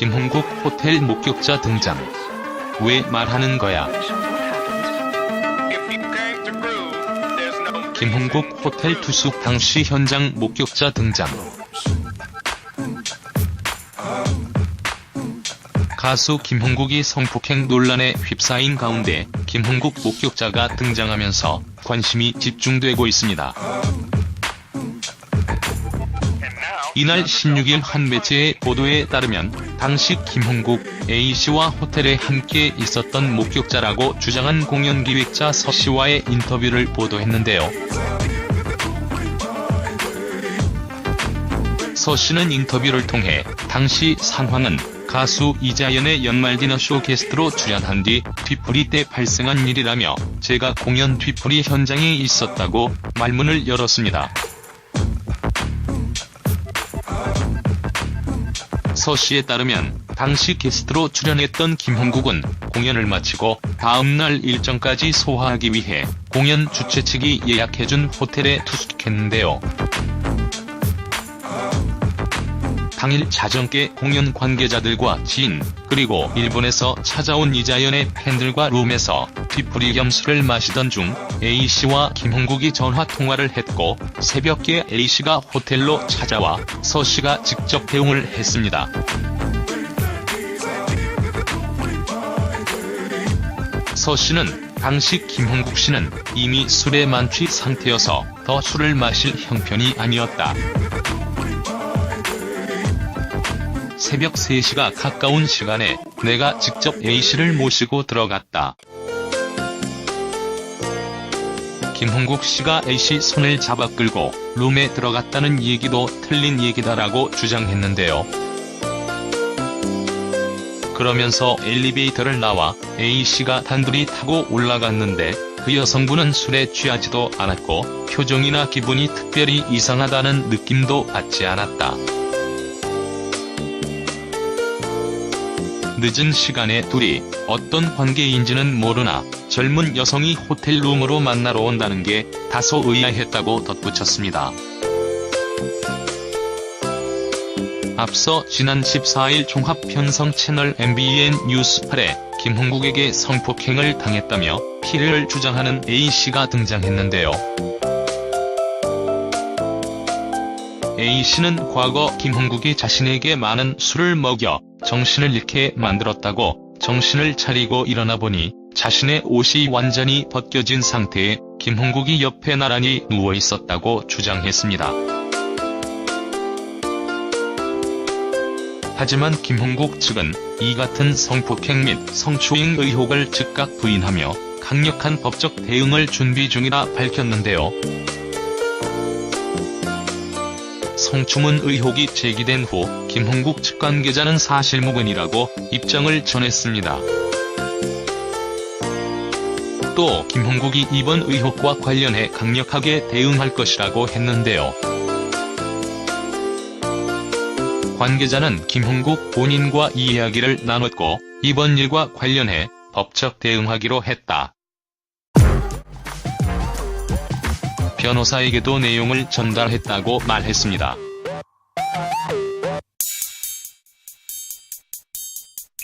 김홍국 호텔 목격자 등장. 왜 말하는 거야? 김홍국 호텔 투숙 당시 현장 목격자 등장. 가수 김홍국이 성폭행 논란에 휩싸인 가운데 김홍국 목격자가 등장하면서 관심이 집중되고 있습니다. 이날 16일 한 매체의 보도에 따르면 당시 김홍국 A씨와 호텔에 함께 있었던 목격자라고 주장한 공연기획자 서씨와의 인터뷰를 보도했는데요. 서씨는 인터뷰를 통해 당시 상황은 가수 이자연의 연말 디너쇼 게스트로 출연한 뒤 뒤풀이 때 발생한 일이라며 제가 공연 뒤풀이 현장에 있었다고 말문을 열었습니다. 서씨에 따르면 당시 게스트로 출연했던 김홍국은 공연을 마치고 다음날 일정까지 소화하기 위해 공연 주최 측이 예약해준 호텔에 투숙했는데요. 당일 자정께 공연 관계자들과 지인, 그리고 일본에서 찾아온 이자연의 팬들과 룸에서 뒤풀이 겸 술을 마시던 중 A씨와 김홍국이 전화통화를 했고 새벽에 A씨가 호텔로 찾아와 서씨가 직접 대응을 했습니다. 서씨는 당시 김홍국씨는 이미 술에 만취 상태여서 더 술을 마실 형편이 아니었다. 새벽 3시가 가까운 시간에 내가 직접 A씨를 모시고 들어갔다. 김홍국 씨가 A씨 손을 잡아 끌고 룸에 들어갔다는 얘기도 틀린 얘기다라고 주장했는데요. 그러면서 엘리베이터를 나와 A씨가 단둘이 타고 올라갔는데 그 여성분은 술에 취하지도 않았고 표정이나 기분이 특별히 이상하다는 느낌도 받지 않았다. 늦은 시간에 둘이 어떤 관계인지는 모르나 젊은 여성이 호텔룸으로 만나러 온다는 게 다소 의아했다고 덧붙였습니다. 앞서 지난 14일 종합편성 채널 MBN 뉴스8에 김홍국에게 성폭행을 당했다며 피해를 주장하는 A씨가 등장했는데요. A씨는 과거 김홍국이 자신에게 많은 술을 먹여 정신을 잃게 만들었다고 정신을 차리고 일어나 보니 자신의 옷이 완전히 벗겨진 상태에 김홍국이 옆에 나란히 누워 있었다고 주장했습니다. 하지만 김홍국 측은 이 같은 성폭행 및 성추행 의혹을 즉각 부인하며 강력한 법적 대응을 준비 중이라 밝혔는데요. 성추문 의혹이 제기된 후 김홍국 측 관계자는 사실무근이라고 입장을 전했습니다. 또 김홍국이 이번 의혹과 관련해 강력하게 대응할 것이라고 했는데요. 관계자는 김홍국 본인과 이 이야기를 나눴고 이번 일과 관련해 법적 대응하기로 했다. 변호사에게도 내용을 전달했다고 말했습니다.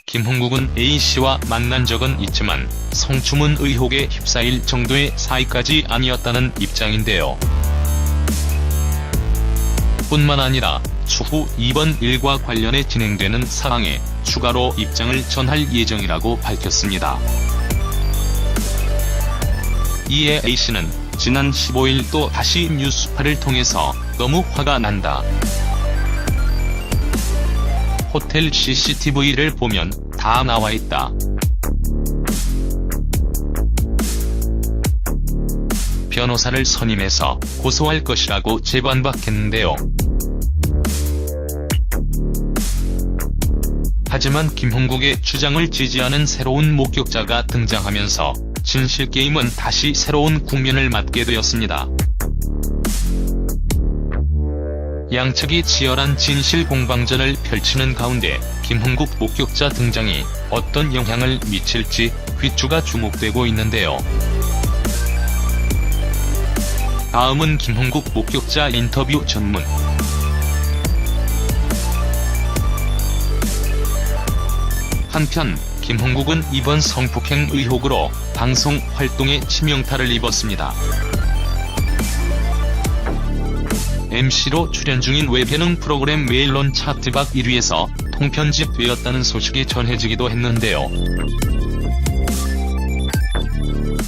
김홍국은 A씨와 만난 적은 있지만 성추문 의혹에 휩싸일 정도의 사이까지 아니었다는 입장인데요. 뿐만 아니라 추후 이번 일과 관련해 진행되는 사항에 추가로 입장을 전할 예정이라고 밝혔습니다. 이에 A씨는 지난 15일 또 다시 뉴스8을 통해서 너무 화가 난다. 호텔 CCTV를 보면 다 나와있다. 변호사를 선임해서 고소할 것이라고 재반박했는데요. 하지만 김홍국의 주장을 지지하는 새로운 목격자가 등장하면서 진실게임은 다시 새로운 국면을 맞게 되었습니다. 양측이 치열한 진실 공방전을 펼치는 가운데 김홍국 목격자 등장이 어떤 영향을 미칠지 귀추가 주목되고 있는데요. 다음은 김홍국 목격자 인터뷰 전문. 한편 김홍국은 이번 성폭행 의혹으로 방송 활동에 치명타를 입었습니다. MC로 출연 중인 웹예능 프로그램 멜론 차트박 1위에서 통편집되었다는 소식이 전해지기도 했는데요.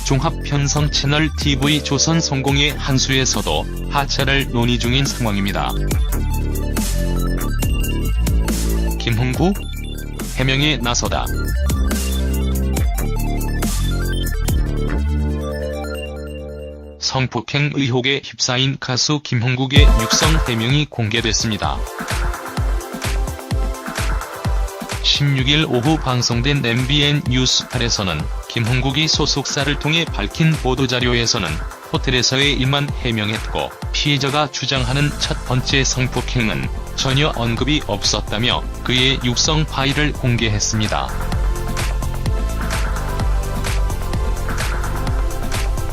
종합편성 채널 TV 조선성공의 한수에서도 하차를 논의 중인 상황입니다. 김홍국? 해명에 나서다. 성폭행 의혹에 휩싸인 가수 김홍국의 육성 해명이 공개됐습니다. 16일 오후 방송된 MBN 뉴스8에서는 김홍국이 소속사를 통해 밝힌 보도자료에서는 호텔에서의 일만 해명했고 피해자가 주장하는 첫 번째 성폭행은 전혀 언급이 없었다며 그의 육성 파일을 공개했습니다.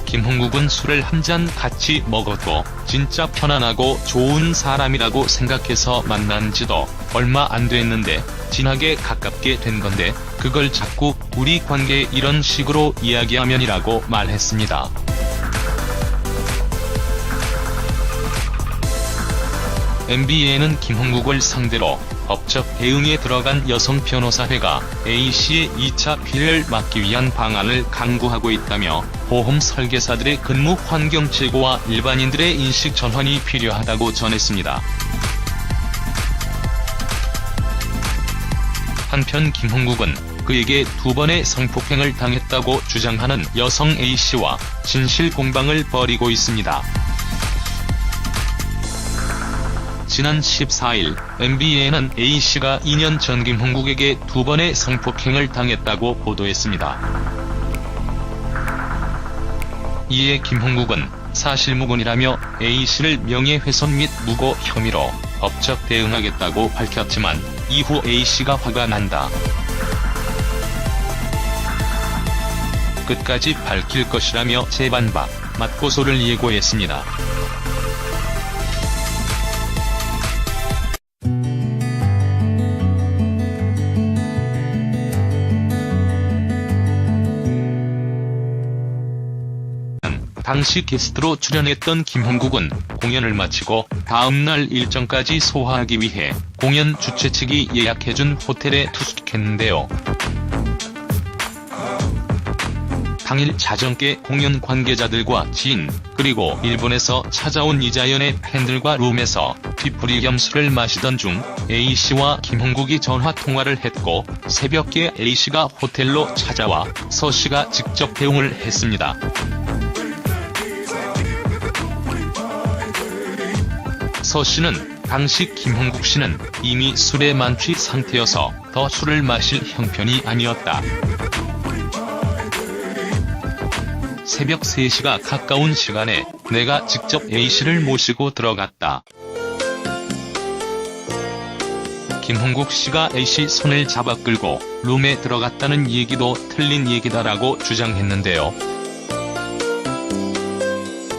김홍국은 술을 한 잔 같이 먹었고 진짜 편안하고 좋은 사람이라고 생각해서 만난 지도 얼마 안 됐는데 진하게 가깝게 된 건데 그걸 자꾸 우리 관계 이런 식으로 이야기하면이라고 말했습니다. MBN은 김홍국을 상대로 법적 대응에 들어간 여성 변호사회가 A씨의 2차 피해를 막기 위한 방안을 강구하고 있다며 보험 설계사들의 근무 환경 제고와 일반인들의 인식 전환이 필요하다고 전했습니다. 한편 김홍국은 그에게 2번의 성폭행을 당했다고 주장하는 여성 A씨와 진실 공방을 벌이고 있습니다. 지난 14일 MBN은 A씨가 2년 전 김홍국에게 2번의 성폭행을 당했다고 보도했습니다. 이에 김홍국은 사실무근이라며 A씨를 명예훼손 및 무고 혐의로 법적 대응하겠다고 밝혔지만 이후 A씨가 화가 난다. 끝까지 밝힐 것이라며 재반박, 맞고소를 예고했습니다. 당시 게스트로 출연했던 김홍국은 공연을 마치고 다음날 일정까지 소화하기 위해 공연 주최 측이 예약해준 호텔에 투숙했는데요. 당일 자정께 공연 관계자들과 지인, 그리고 일본에서 찾아온 이자연의 팬들과 룸에서 뒤풀이 겸 술을 마시던 중 A씨와 김홍국이 전화통화를 했고 새벽에 A씨가 호텔로 찾아와 서씨가 직접 대응을 했습니다. 서씨는 당시 김홍국씨는 이미 술에 만취 상태여서 더 술을 마실 형편이 아니었다. 새벽 3시가 가까운 시간에 내가 직접 A씨를 모시고 들어갔다. 김홍국씨가 A씨 손을 잡아 끌고 룸에 들어갔다는 얘기도 틀린 얘기다라고 주장했는데요.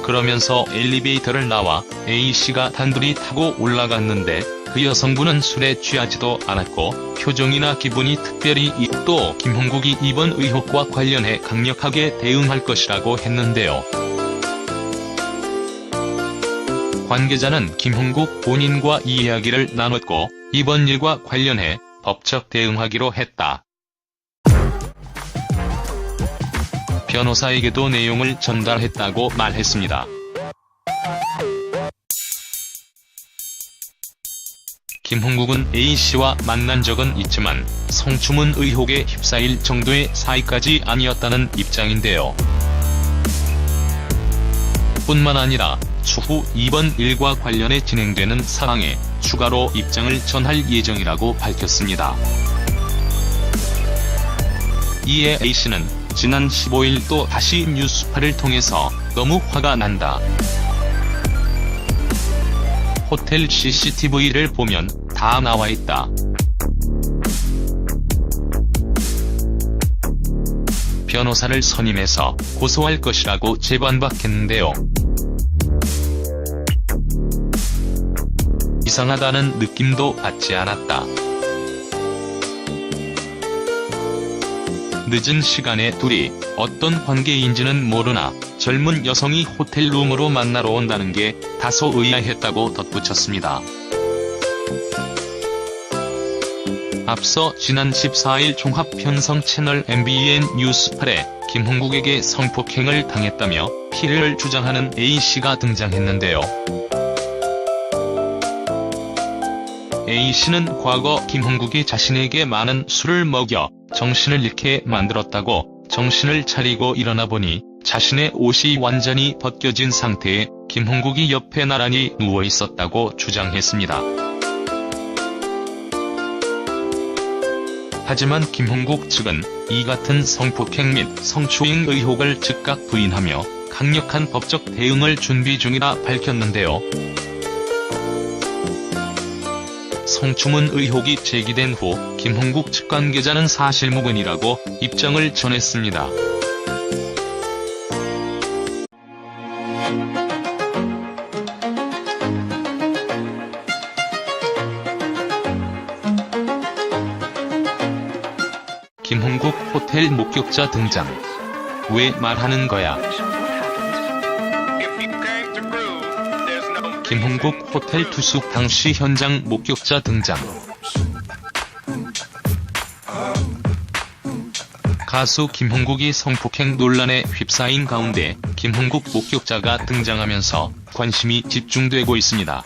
그러면서 엘리베이터를 나와 A씨가 단둘이 타고 올라갔는데 그 여성분은 술에 취하지도 않았고 표정이나 기분이 특별히 또 김홍국이 이번 의혹과 관련해 강력하게 대응할 것이라고 했는데요. 관계자는 김홍국 본인과 이 이야기를 나눴고 이번 일과 관련해 법적 대응하기로 했다. 변호사에게도 내용을 전달했다고 말했습니다. 김홍국은 A씨와 만난 적은 있지만 성추문 의혹에 휩싸일 정도의 사이까지 아니었다는 입장인데요. 뿐만 아니라 추후 이번 일과 관련해 진행되는 사항에 추가로 입장을 전할 예정이라고 밝혔습니다. 이에 A씨는 지난 15일 또 다시 뉴스8을 통해서 너무 화가 난다. 호텔 CCTV를 보면 다 나와 있다. 변호사를 선임해서 고소할 것이라고 재반박했는데요. 이상하다는 느낌도 받지 않았다. 늦은 시간에 둘이 어떤 관계인지는 모르나 젊은 여성이 호텔룸으로 만나러 온다는 게 다소 의아했다고 덧붙였습니다. 앞서 지난 14일 종합편성 채널 MBN 뉴스8에 김홍국에게 성폭행을 당했다며 피해를 주장하는 A씨가 등장했는데요. A씨는 과거 김홍국이 자신에게 많은 술을 먹여 정신을 잃게 만들었다고, 정신을 차리고 일어나 보니 자신의 옷이 완전히 벗겨진 상태에 김홍국이 옆에 나란히 누워 있었다고 주장했습니다. 하지만 김홍국 측은 이 같은 성폭행 및 성추행 의혹을 즉각 부인하며 강력한 법적 대응을 준비 중이라 밝혔는데요. 성추문 의혹이 제기된 후 김홍국 측 관계자는 사실무근이라고 입장을 전했습니다. 김홍국 호텔 목격자 등장. 왜 말하는 거야? 김홍국 호텔 투숙 당시 현장 목격자 등장. 가수 김홍국이 성폭행 논란에 휩싸인 가운데 김홍국 목격자가 등장하면서 관심이 집중되고 있습니다.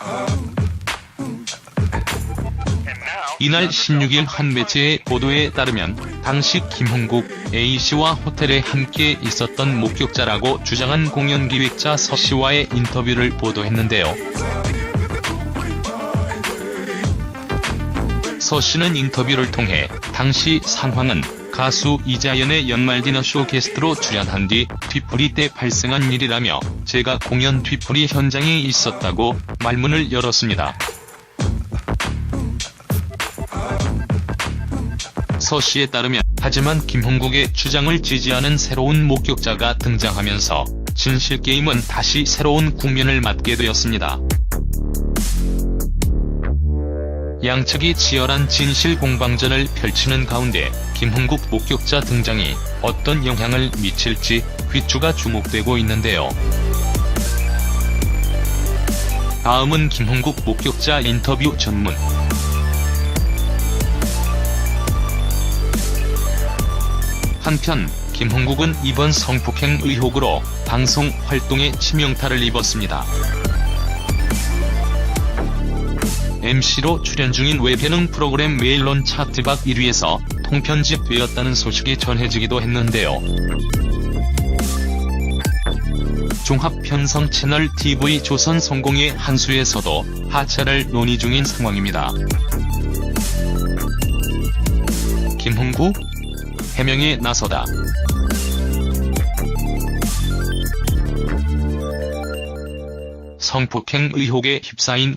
이날 16일 한 매체의 보도에 따르면 당시 김홍국, A씨와 호텔에 함께 있었던 목격자라고 주장한 공연기획자 서씨와의 인터뷰를 보도했는데요. 서씨는 인터뷰를 통해 당시 상황은 가수 이자연의 연말 디너쇼 게스트로 출연한 뒤 뒤풀이 때 발생한 일이라며 제가 공연 뒤풀이 현장에 있었다고 말문을 열었습니다. 서씨에 따르면 하지만 김홍국의 주장을 지지하는 새로운 목격자가 등장하면서 진실게임은 다시 새로운 국면을 맞게 되었습니다. 양측이 치열한 진실 공방전을 펼치는 가운데 김홍국 목격자 등장이 어떤 영향을 미칠지 귀추가 주목되고 있는데요. 다음은 김홍국 목격자 인터뷰 전문. 한편 김홍국은 이번 성폭행 의혹으로 방송 활동에 치명타를 입었습니다. MC로 출연 중인 외예능 프로그램 멜론 차트 박 1위에서 통편집되었다는 소식이 전해지기도 했는데요. 종합편성 채널 TV 조선 성공의 한수에서도 하차를 논의 중인 상황입니다. 김홍국? 해명에 나서다. 성폭행 의혹에 휩싸인